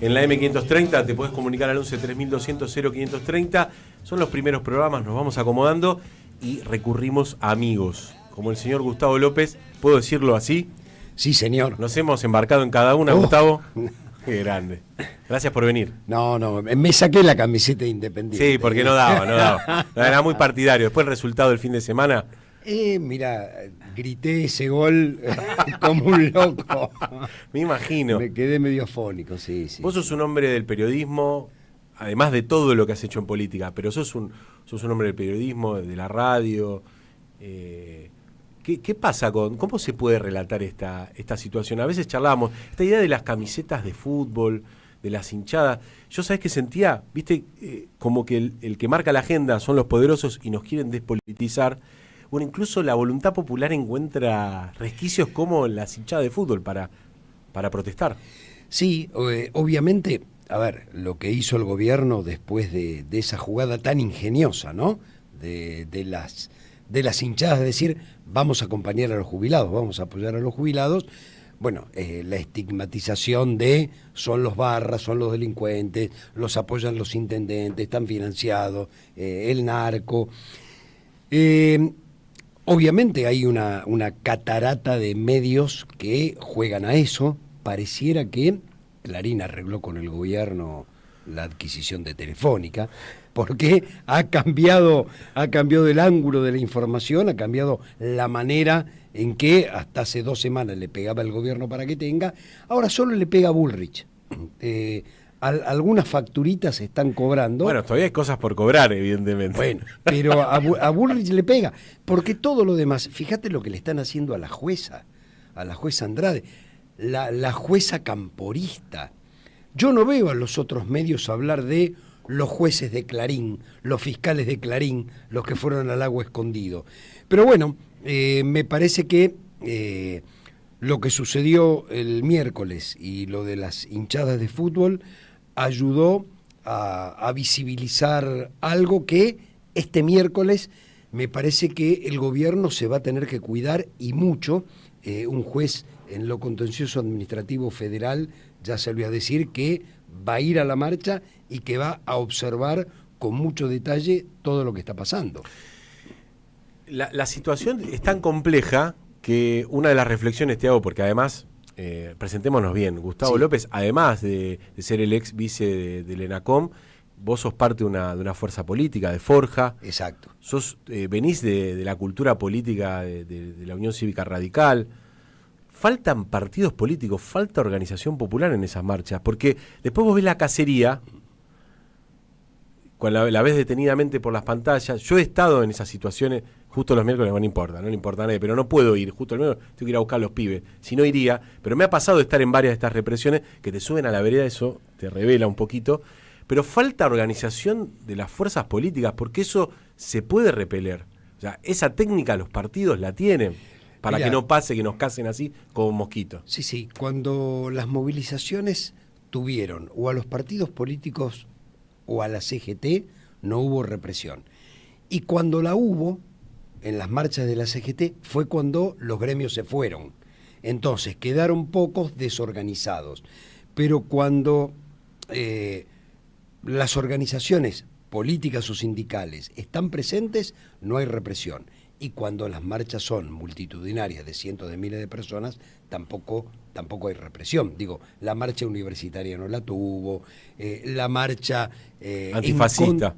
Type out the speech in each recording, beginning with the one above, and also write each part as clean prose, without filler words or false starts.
En la M530 te podés comunicar al 11 3200 0530. Son los primeros programas, nos vamos acomodando y recurrimos a amigos. Como el señor Gustavo López, ¿puedo decirlo así? Sí, señor. Nos hemos embarcado en cada una, Gustavo. Qué grande. Gracias por venir. No, me saqué la camiseta de Independiente. Sí, porque no daba. Era muy partidario. Después el resultado del fin de semana. Mira, grité ese gol como un loco. Me imagino. Me quedé medio afónico, sí. Vos sos un hombre del periodismo, además de todo lo que has hecho en política, pero sos un hombre del periodismo, de la radio. ¿Qué pasa cómo se puede relatar esta situación? A veces charlábamos, esta idea de las camisetas de fútbol, de las hinchadas. Yo, ¿sabés qué sentía? Viste, como que el que marca la agenda son los poderosos y nos quieren despolitizar. Bueno, incluso la voluntad popular encuentra resquicios como las hinchadas de fútbol para protestar. Sí, obviamente, a ver, lo que hizo el gobierno después de esa jugada tan ingeniosa, ¿no? De las hinchadas, es decir, vamos a acompañar a los jubilados, vamos a apoyar a los jubilados. Bueno, la estigmatización de son los barras, son los delincuentes, los apoyan los intendentes, están financiados, el narco. Obviamente hay una catarata de medios que juegan a eso. Pareciera que Clarín arregló con el gobierno la adquisición de Telefónica, porque ha cambiado el ángulo de la información, ha cambiado la manera en que hasta hace 2 semanas le pegaba el gobierno para que tenga, ahora solo le pega a Bullrich. Algunas facturitas se están cobrando. Bueno, todavía hay cosas por cobrar, evidentemente. Bueno, pero a Bullrich le pega, porque todo lo demás, fíjate lo que le están haciendo a la jueza Andrade, la jueza camporista. Yo no veo a los otros medios hablar de los jueces de Clarín, los fiscales de Clarín, los que fueron al agua escondido. Pero bueno, me parece que lo que sucedió el miércoles y lo de las hinchadas de fútbol ayudó a visibilizar algo que este miércoles me parece que el gobierno se va a tener que cuidar y mucho. Un juez en lo contencioso administrativo federal ya salió a decir que va a ir a la marcha y que va a observar con mucho detalle todo lo que está pasando. La situación es tan compleja que una de las reflexiones te hago, porque además, presentémonos bien, Gustavo López, además de ser el ex vice del ENACOM, vos sos parte de una fuerza política, de Forja. Exacto. Venís de la cultura política de la Unión Cívica Radical. Faltan partidos políticos, falta organización popular en esas marchas, porque después vos ves la cacería, cuando la ves detenidamente por las pantallas. Yo he estado en esas situaciones, justo los miércoles, no le importa a nadie, pero no puedo ir, justo el miércoles tengo que ir a buscar a los pibes, si no iría, pero me ha pasado de estar en varias de estas represiones que te suben a la vereda, eso te revela un poquito, pero falta organización de las fuerzas políticas, porque eso se puede repeler. O sea, esa técnica los partidos la tienen, para que no pase que nos casen así como mosquitos. Sí, cuando las movilizaciones tuvieron o a los partidos políticos o a la CGT, no hubo represión. Y cuando la hubo, en las marchas de la CGT, fue cuando los gremios se fueron. Entonces, quedaron pocos desorganizados. Pero cuando las organizaciones políticas o sindicales están presentes, no hay represión. Y cuando las marchas son multitudinarias de cientos de miles de personas, tampoco hay represión. Digo, la marcha universitaria no la tuvo, la marcha antifascista,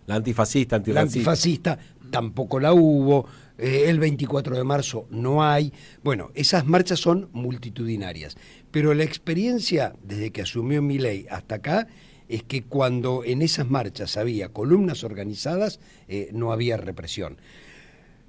la antifascista tampoco la hubo, el 24 de marzo no hay. Bueno, esas marchas son multitudinarias, pero la experiencia desde que asumió Milei hasta acá es que cuando en esas marchas había columnas organizadas, no había represión.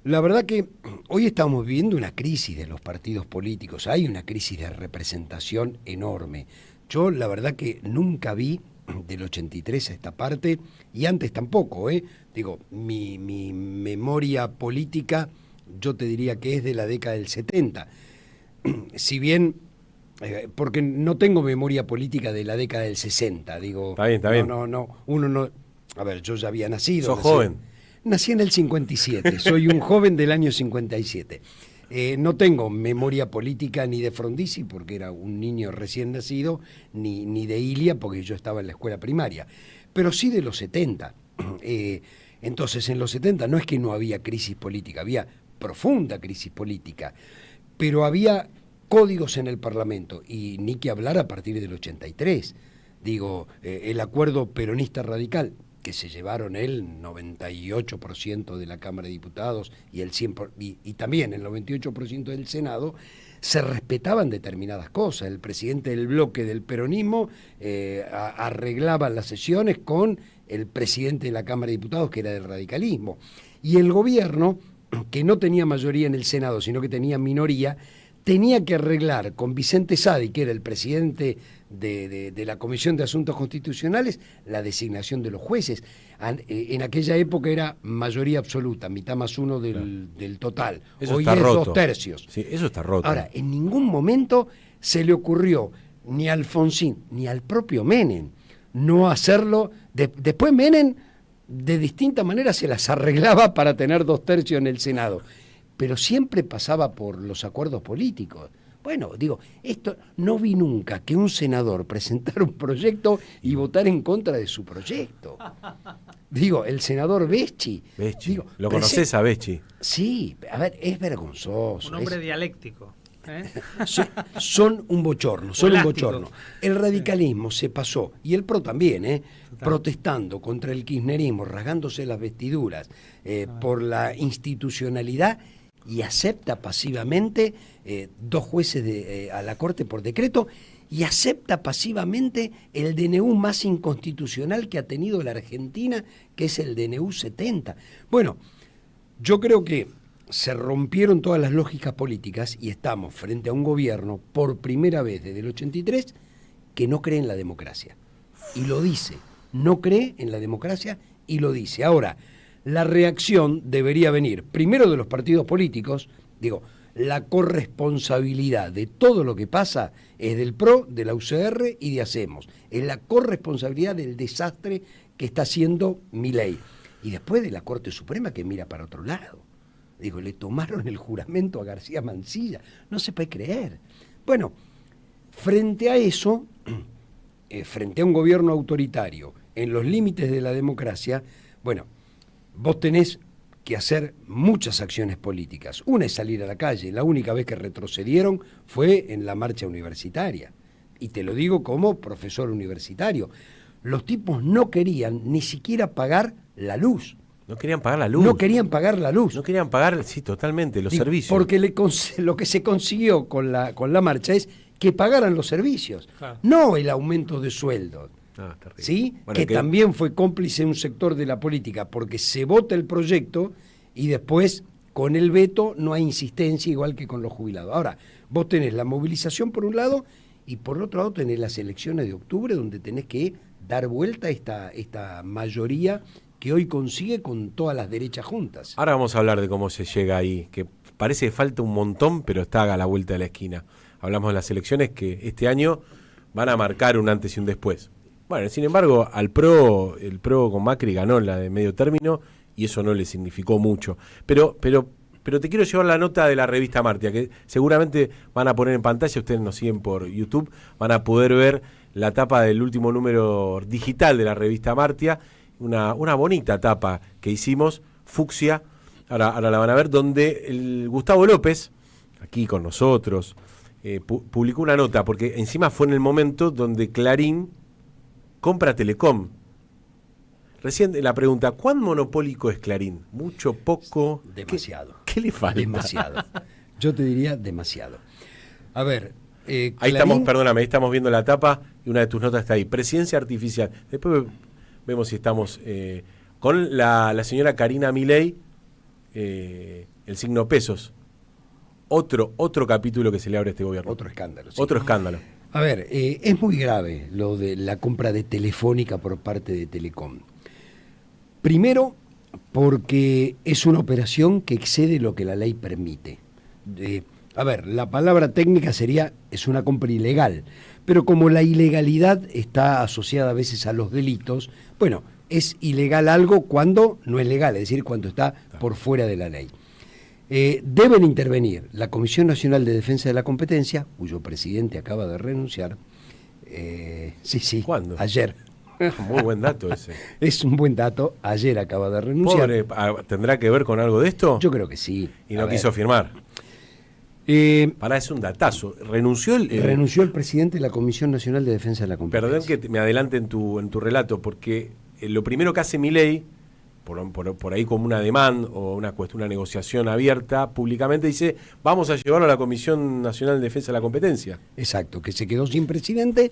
La verdad que hoy estamos viviendo una crisis de los partidos políticos, hay una crisis de representación enorme. Yo la verdad que nunca vi del 83 a esta parte, y antes tampoco, digo, mi memoria política yo te diría que es de la década del 70. Si bien, porque no tengo memoria política de la década del 60, digo. Está bien. Uno no, a ver, yo ya había nacido. ¿Sos joven? Nací en el 57, soy un joven del año 57. No tengo memoria política ni de Frondizi, porque era un niño recién nacido, ni de Ilia, porque yo estaba en la escuela primaria, pero sí de los 70. Entonces, en los 70 no es que no había crisis política, había profunda crisis política, pero había códigos en el Parlamento, y ni que hablar a partir del 83. Digo, el acuerdo peronista radical, que se llevaron el 98% de la Cámara de Diputados y el 100%, y también el 98% del Senado, se respetaban determinadas cosas. El presidente del bloque del peronismo arreglaba las sesiones con el presidente de la Cámara de Diputados, que era del radicalismo. Y el gobierno, que no tenía mayoría en el Senado, sino que tenía minoría, tenía que arreglar con Vicente Sadi, que era el presidente de la Comisión de Asuntos Constitucionales, la designación de los jueces. En aquella época era mayoría absoluta, mitad más uno del total. Eso Hoy está es roto. 2/3. Sí, eso está roto. Ahora, en ningún momento se le ocurrió ni a Alfonsín ni al propio Menem no hacerlo. Después Menem de distintas maneras se las arreglaba para tener 2/3 en el Senado, pero siempre pasaba por los acuerdos políticos. Bueno, digo, esto no vi nunca que un senador presentara un proyecto y votar en contra de su proyecto. Digo, el senador Becci. Digo, ¿lo conoces a Becci? Sí, a ver, es vergonzoso. Un hombre dialéctico. Son un bochorno, El radicalismo se pasó, y el PRO también, protestando contra el kirchnerismo, rasgándose las vestiduras por la institucionalidad, y acepta pasivamente 2 jueces a la Corte por decreto, y acepta pasivamente el DNU más inconstitucional que ha tenido la Argentina, que es el DNU 70. Bueno, yo creo que se rompieron todas las lógicas políticas y estamos frente a un gobierno, por primera vez desde el 83, que no cree en la democracia. Y lo dice, no cree en la democracia y lo dice. Ahora, la reacción debería venir primero de los partidos políticos. Digo, la corresponsabilidad de todo lo que pasa es del PRO, de la UCR y de Hacemos. Es la corresponsabilidad del desastre que está haciendo Milei. Y después de la Corte Suprema, que mira para otro lado. Digo, le tomaron el juramento a García Mansilla. No se puede creer. Bueno, frente a eso, frente a un gobierno autoritario, en los límites de la democracia, bueno, vos tenés que hacer muchas acciones políticas. Una es salir a la calle. La única vez que retrocedieron fue en la marcha universitaria. Y te lo digo como profesor universitario. Los tipos no querían ni siquiera pagar la luz. No querían pagar la luz. No querían pagar la luz. No querían pagar, sí, totalmente, los servicios. Porque lo que se consiguió con la marcha es que pagaran los servicios, claro, no el aumento de sueldos. Ah, terrible. ¿Sí? Bueno, que también fue cómplice un sector de la política, porque se vota el proyecto y después con el veto no hay insistencia, igual que con los jubilados. Ahora, vos tenés la movilización por un lado y por otro lado tenés las elecciones de octubre, donde tenés que dar vuelta a esta mayoría que hoy consigue con todas las derechas juntas. Ahora vamos a hablar de cómo se llega ahí, que parece que falta un montón, pero está a la vuelta de la esquina. Hablamos de las elecciones que este año van a marcar un antes y un después. Bueno, sin embargo, el PRO con Macri ganó la de medio término y eso no le significó mucho. Pero te quiero llevar la nota de la revista Martia, que seguramente van a poner en pantalla, ustedes nos siguen por YouTube, van a poder ver la tapa del último número digital de la revista Martia, una bonita tapa que hicimos, fucsia, ahora la van a ver, donde el Gustavo López, aquí con nosotros, publicó una nota, porque encima fue en el momento donde Clarín compra Telecom. Recién la pregunta, ¿cuán monopólico es Clarín? ¿Mucho, poco? Demasiado. ¿Qué le falta? Demasiado. Yo te diría demasiado. A ver, ahí Clarín... estamos, perdóname, ahí estamos viendo la tapa y una de tus notas está ahí. Presidencia artificial. Después vemos si estamos con la señora Karina Milei, el signo pesos. Otro capítulo que se le abre a este gobierno. Otro escándalo. Sí. Otro escándalo. A ver, es muy grave lo de la compra de Telefónica por parte de Telecom. Primero, porque es una operación que excede lo que la ley permite. A ver, la palabra técnica sería, es una compra ilegal, pero como la ilegalidad está asociada a veces a los delitos, bueno, es ilegal algo cuando no es legal, es decir, cuando está por fuera de la ley. deben intervenir la Comisión Nacional de Defensa de la Competencia, cuyo presidente acaba de renunciar. Sí, ¿Cuándo? Ayer. Muy buen dato ese. Es un buen dato, ayer acaba de renunciar. Pobre, ¿tendrá que ver con algo de esto? Yo creo que sí. Y no quiso firmar. Pará, es un datazo. Renunció el presidente de la Comisión Nacional de Defensa de la Competencia. Perdón que me adelante en tu relato, porque lo primero que hace Milei, por ahí como una demanda o una negociación abierta públicamente, dice, vamos a llevarlo a la Comisión Nacional de Defensa de la Competencia. Exacto, que se quedó sin presidente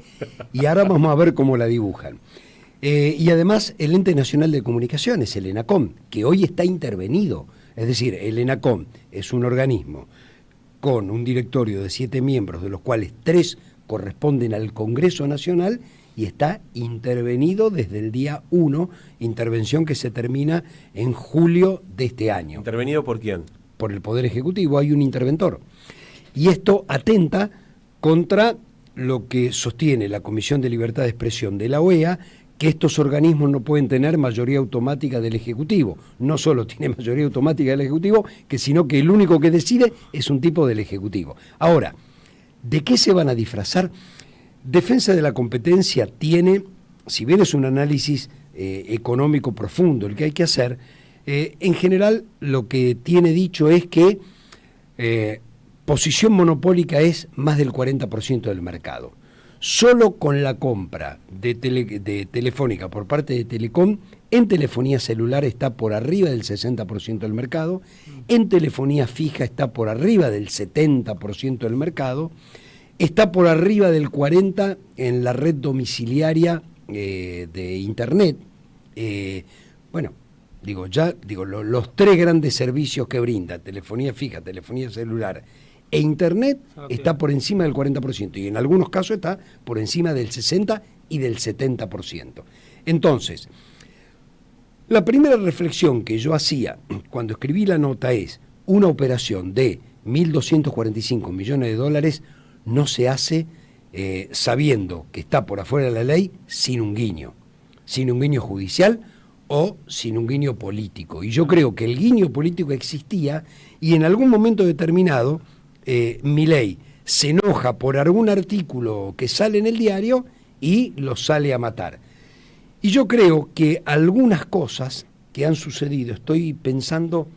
y ahora vamos a ver cómo la dibujan. Y además el Ente Nacional de Comunicaciones, el ENACOM, que hoy está intervenido. Es decir, el ENACOM es un organismo con un directorio de 7 miembros, de los cuales 3 corresponden al Congreso Nacional, y está intervenido desde el día 1, intervención que se termina en julio de este año. ¿Intervenido por quién? Por el Poder Ejecutivo, hay un interventor. Y esto atenta contra lo que sostiene la Comisión de Libertad de Expresión de la OEA, que estos organismos no pueden tener mayoría automática del Ejecutivo. No solo tiene mayoría automática del Ejecutivo, sino que el único que decide es un tipo del Ejecutivo. Ahora, ¿de qué se van a disfrazar? Defensa de la Competencia tiene, si bien es un análisis económico profundo el que hay que hacer, en general lo que tiene dicho es que posición monopólica es más del 40% del mercado. Solo con la compra de Telefónica por parte de Telecom, en telefonía celular está por arriba del 60% del mercado, en telefonía fija está por arriba del 70% del mercado, está por arriba del 40% en la red domiciliaria de Internet. Los 3 grandes servicios que brinda, telefonía fija, telefonía celular e Internet, está por encima del 40%, y en algunos casos está por encima del 60% y del 70%. Entonces, la primera reflexión que yo hacía cuando escribí la nota es: una operación de 1.245 millones de dólares no se hace sabiendo que está por afuera de la ley, sin un guiño judicial o sin un guiño político. Y yo creo que el guiño político existía, y en algún momento determinado Milei se enoja por algún artículo que sale en el diario y lo sale a matar. Y yo creo que algunas cosas que han sucedido, estoy pensando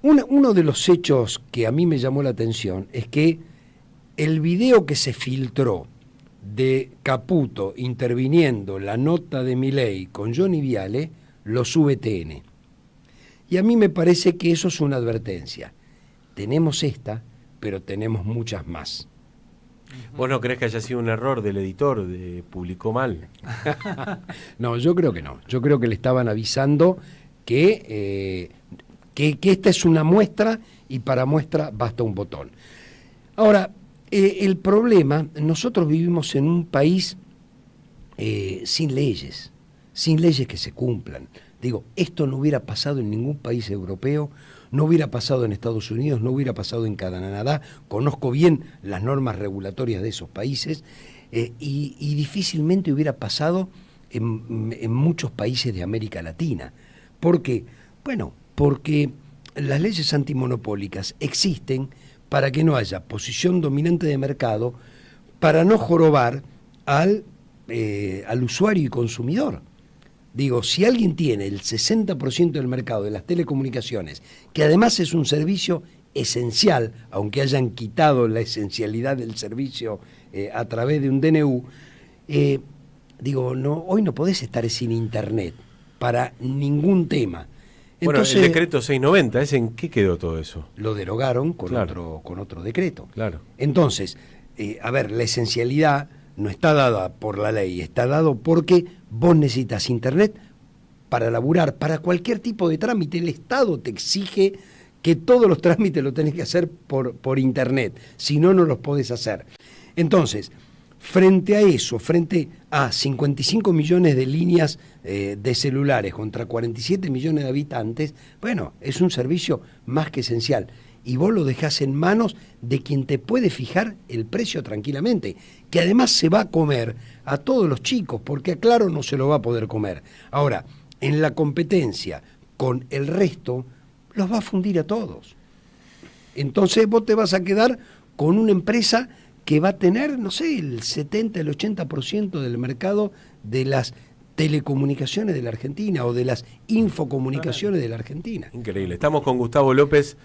uno de los hechos que a mí me llamó la atención es que el video que se filtró de Caputo interviniendo la nota de Milei con Johnny Viale lo sube TN. Y a mí me parece que eso es una advertencia. Tenemos esta, pero tenemos muchas más. ¿Vos no crees que haya sido un error del editor, publicó mal? No, yo creo que no. Yo creo que le estaban avisando que esta es una muestra, y para muestra basta un botón. Ahora, el problema, nosotros vivimos en un país sin leyes que se cumplan. Digo, esto no hubiera pasado en ningún país europeo, no hubiera pasado en Estados Unidos, no hubiera pasado en Canadá. Conozco bien las normas regulatorias de esos países, y difícilmente hubiera pasado en muchos países de América Latina. ¿Por qué? Bueno, porque las leyes antimonopólicas existen para que no haya posición dominante de mercado, para no jorobar al usuario y consumidor. Digo, si alguien tiene el 60% del mercado de las telecomunicaciones, que además es un servicio esencial, aunque hayan quitado la esencialidad del servicio a través de un DNU, hoy no podés estar sin Internet para ningún tema. Entonces, el decreto 690, ¿en qué quedó todo eso? Lo derogaron con otro decreto. Claro. Entonces, la esencialidad no está dada por la ley, está dado porque vos necesitas Internet para laburar, para cualquier tipo de trámite. El Estado te exige que todos los trámites los tenés que hacer por Internet, si no, no los podés hacer. Entonces, frente a eso, frente a 55 millones de líneas de celulares contra 47 millones de habitantes, bueno, es un servicio más que esencial. Y vos lo dejás en manos de quien te puede fijar el precio tranquilamente, que además se va a comer a todos los chicos, porque a Claro no se lo va a poder comer. Ahora, en la competencia, con el resto, los va a fundir a todos. Entonces vos te vas a quedar con una empresa que va a tener, no sé, el 70, el 80% del mercado de las telecomunicaciones de la Argentina o de las infocomunicaciones de la Argentina. Increíble. Estamos con Gustavo López,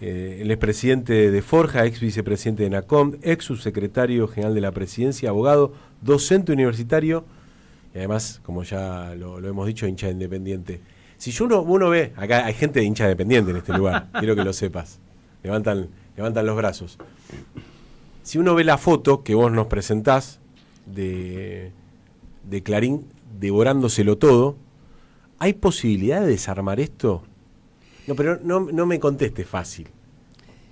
el expresidente de Forja, ex vicepresidente de NACOM, ex subsecretario general de la Presidencia, abogado, docente universitario y además, como ya lo hemos dicho, hincha de Independiente. Si uno ve, acá hay gente de hincha de Independiente en este lugar, quiero que lo sepas. Levantan los brazos. Si uno ve la foto que vos nos presentás de Clarín devorándoselo todo, ¿hay posibilidad de desarmar esto? No, pero no me conteste fácil.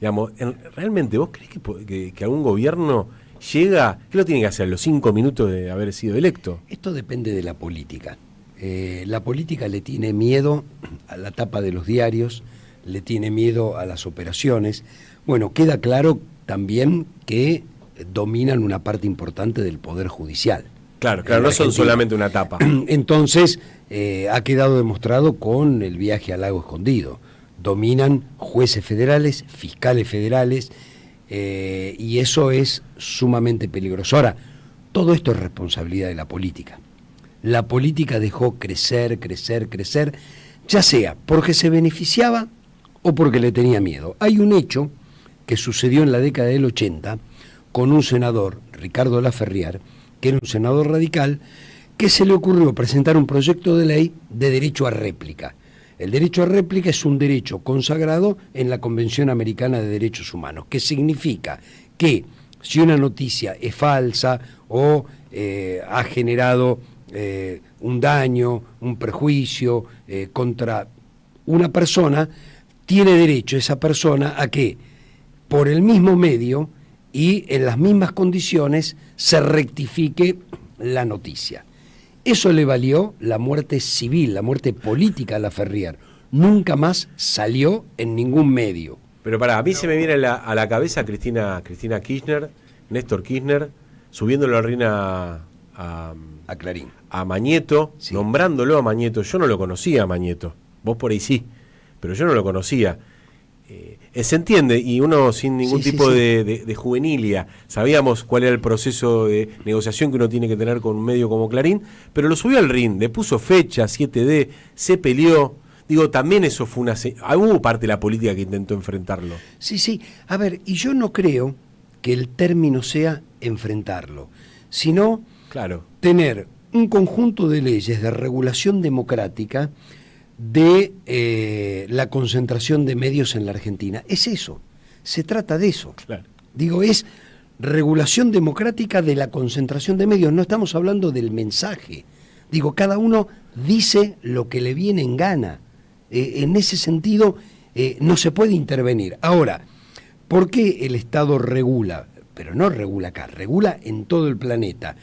Digamos, ¿realmente vos creés que algún gobierno llega? ¿Qué lo tiene que hacer a los 5 minutos de haber sido electo? Esto depende de la política. La política le tiene miedo a la tapa de los diarios, le tiene miedo a las operaciones. Bueno, queda claro también que dominan una parte importante del Poder Judicial. Claro, no son solamente una tapa. Entonces, ha quedado demostrado con el viaje al Lago Escondido. Dominan jueces federales, fiscales federales, y eso es sumamente peligroso. Ahora, todo esto es responsabilidad de la política. La política dejó crecer, ya sea porque se beneficiaba o porque le tenía miedo. Hay un hecho que sucedió en la década del 80 con un senador, Ricardo Laferrière, que era un senador radical, que se le ocurrió presentar un proyecto de ley de derecho a réplica. El derecho a réplica es un derecho consagrado en la Convención Americana de Derechos Humanos, que significa que si una noticia es falsa o ha generado un daño, un perjuicio contra una persona, tiene derecho esa persona a que por el mismo medio y en las mismas condiciones se rectifique la noticia. Eso le valió la muerte civil, la muerte política a Laferrière. Nunca más salió en ningún medio. Pero a mí se me viene a la cabeza Cristina Kirchner, Néstor Kirchner, subiéndolo a Clarín. A Mañeto, sí, nombrándolo a Mañeto. Yo no lo conocía a Mañeto, vos por ahí sí, pero yo no lo conocía. Se entiende, y uno sin ningún tipo de juvenilia, sabíamos cuál era el proceso de negociación que uno tiene que tener con un medio como Clarín, pero lo subió al ring, le puso fecha, 7D, se peleó. Digo, también eso fue hubo parte de la política que intentó enfrentarlo. Sí, a ver, y yo no creo que el término sea enfrentarlo, sino tener un conjunto de leyes de regulación democrática de la concentración de medios en la Argentina. Es eso, se trata de eso. Claro. Digo, es regulación democrática de la concentración de medios, no estamos hablando del mensaje. Digo, cada uno dice lo que le viene en gana. En ese sentido, no se puede intervenir. Ahora, ¿por qué el Estado regula? Pero no regula acá, regula en todo el planeta.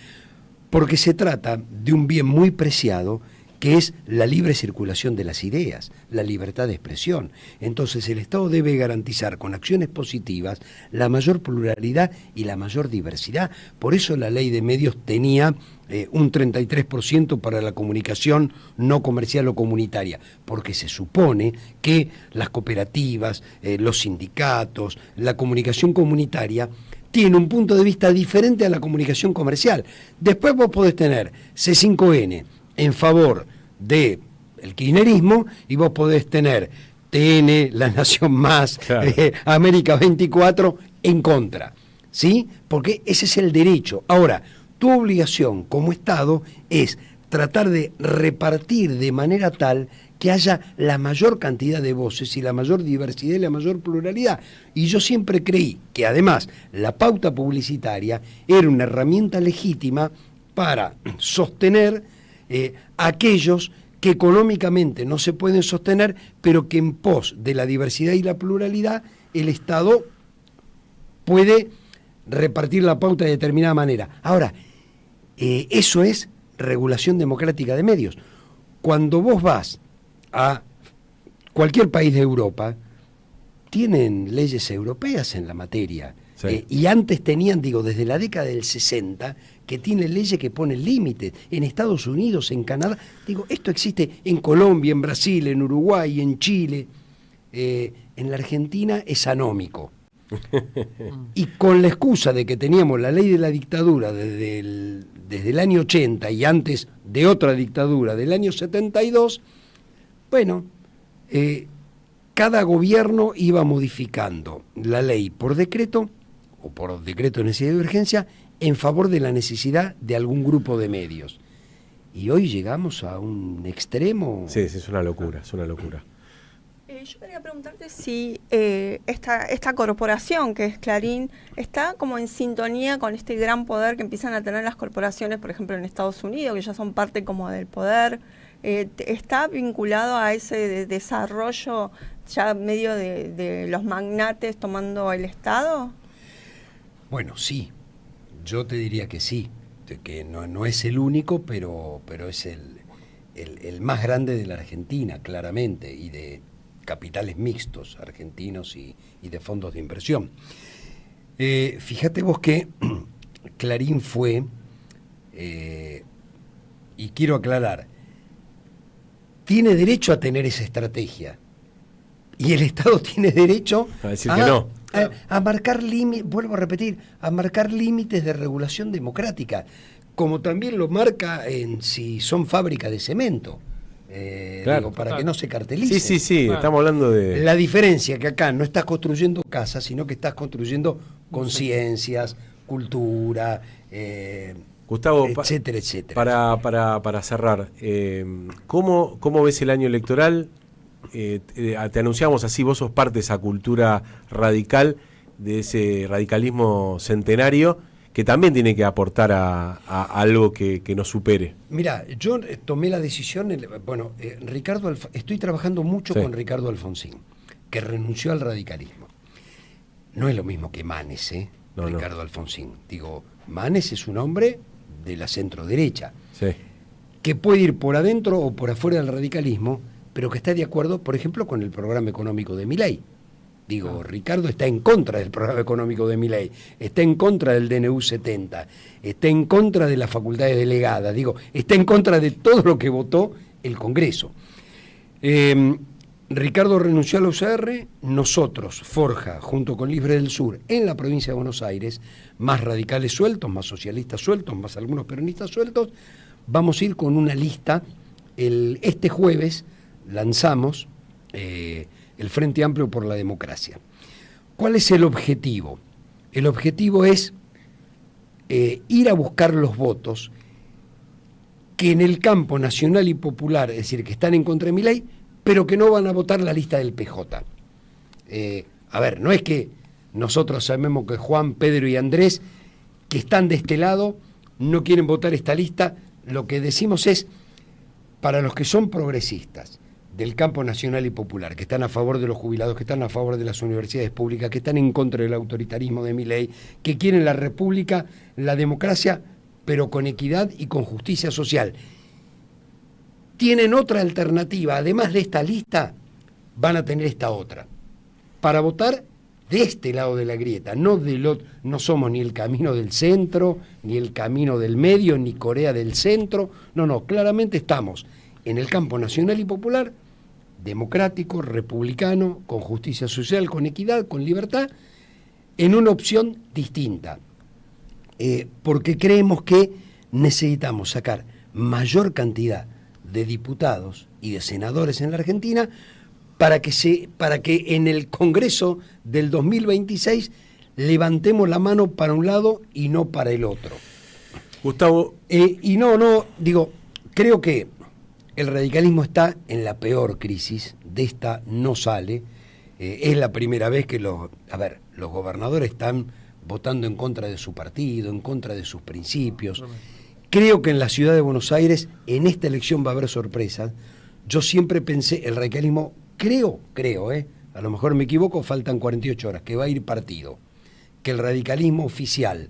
Porque se trata de un bien muy preciado, que es la libre circulación de las ideas, la libertad de expresión. Entonces el Estado debe garantizar con acciones positivas la mayor pluralidad y la mayor diversidad. Por eso la ley de medios tenía un 33% para la comunicación no comercial o comunitaria, porque se supone que las cooperativas, los sindicatos, la comunicación comunitaria tiene un punto de vista diferente a la comunicación comercial. Después vos podés tener C5N en favor del kirchnerismo y vos podés tener TN, La Nación Más, claro, América 24 en contra, ¿sí? Porque ese es el derecho. Ahora, tu obligación como Estado es tratar de repartir de manera tal que haya la mayor cantidad de voces y la mayor diversidad y la mayor pluralidad. Y yo siempre creí que además la pauta publicitaria era una herramienta legítima para sostener aquellos que económicamente no se pueden sostener, pero que en pos de la diversidad y la pluralidad el Estado puede repartir la pauta de determinada manera. Ahora, eso es regulación democrática de medios. Cuando vos vas a cualquier país de Europa, tienen leyes europeas en la materia. Sí. Y antes tenían, digo, desde la década del 60, que tiene leyes que ponen límites. En Estados Unidos, en Canadá, digo, esto existe en Colombia, en Brasil, en Uruguay, en Chile. En la Argentina es anómico. Y con la excusa de que teníamos la ley de la dictadura desde el año 80 y antes de otra dictadura del año 72, bueno, cada gobierno iba modificando la ley por decreto o por decreto de necesidad de urgencia en favor de la necesidad de algún grupo de medios. Y hoy llegamos a un extremo. Sí, es una locura, es una locura. Yo quería preguntarte si esta corporación que es Clarín está como en sintonía con este gran poder que empiezan a tener las corporaciones, por ejemplo en Estados Unidos, que ya son parte como del poder. ¿Está vinculado a ese desarrollo ya medio de los magnates tomando el Estado? Bueno, sí, yo te diría que sí, que no es el único, pero es el más grande de la Argentina, claramente, y de capitales mixtos, argentinos y de fondos de inversión. Fíjate vos que Clarín fue, y quiero aclarar, tiene derecho a tener esa estrategia, y el Estado tiene derecho a decir que no. A marcar límites, vuelvo a repetir, a marcar límites de regulación democrática, como también lo marca en si son fábrica de cemento. Claro, digo, para que no se cartelicen. Sí, claro. Estamos hablando de... La diferencia que acá no estás construyendo casas, sino que estás construyendo conciencias, cultura, Gustavo, etcétera, etcétera. Para cerrar, ¿cómo ves el año electoral? Te anunciamos así, vos sos parte de esa cultura radical, de ese radicalismo centenario, que también tiene que aportar a algo que nos supere. Mira, yo tomé la decisión, estoy trabajando mucho con Ricardo Alfonsín, que renunció al radicalismo. No es lo mismo que Manes, Ricardo Alfonsín. Digo, Manes es un hombre de la centro-derecha, que puede ir por adentro o por afuera del radicalismo, pero que está de acuerdo, por ejemplo, con el programa económico de Milei. Digo, Ricardo está en contra del programa económico de Milei, está en contra del DNU 70, está en contra de las facultades delegadas, digo, está en contra de todo lo que votó el Congreso. Ricardo renunció a la UCR, nosotros, Forja, junto con Libre del Sur, en la provincia de Buenos Aires, más radicales sueltos, más socialistas sueltos, más algunos peronistas sueltos, vamos a ir con una lista. Este jueves lanzamos el Frente Amplio por la Democracia. ¿Cuál es el objetivo? El objetivo es ir a buscar los votos que en el campo nacional y popular, es decir, que están en contra de Milei, pero que no van a votar la lista del PJ. A ver, no es que nosotros sabemos que Juan, Pedro y Andrés, que están de este lado, no quieren votar esta lista. Lo que decimos es, para los que son progresistas, del campo nacional y popular, que están a favor de los jubilados, que están a favor de las universidades públicas, que están en contra del autoritarismo de Milei, que quieren la república, la democracia, pero con equidad y con justicia social. Tienen otra alternativa, además de esta lista, van a tener esta otra, para votar de este lado de la grieta, no somos ni el camino del centro, ni el camino del medio, ni Corea del centro, no, claramente estamos en el campo nacional y popular, democrático, republicano, con justicia social, con equidad, con libertad, en una opción distinta. Porque creemos que necesitamos sacar mayor cantidad de diputados y de senadores en la Argentina para que en el Congreso del 2026 levantemos la mano para un lado y no para el otro. Gustavo. Creo que el radicalismo está en la peor crisis, de esta no sale. Es la primera vez que los gobernadores están votando en contra de su partido, en contra de sus principios. Creo que en la ciudad de Buenos Aires, en esta elección va a haber sorpresas. Yo siempre pensé, el radicalismo, creo, a lo mejor me equivoco, faltan 48 horas, que va a ir partido. Que el radicalismo oficial,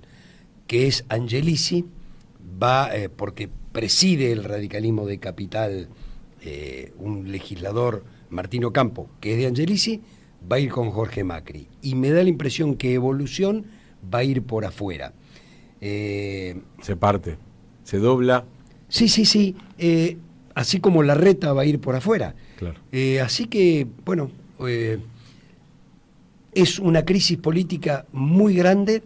que es Angelici, va, porque preside el radicalismo de Capital, un legislador, Martino Campo, que es de Angelici, va a ir con Jorge Macri. Y me da la impresión que Evolución va a ir por afuera. Se parte, se dobla. Sí. Así como Larreta va a ir por afuera. Claro. Así que, bueno, es una crisis política muy grande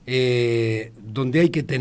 donde hay que tener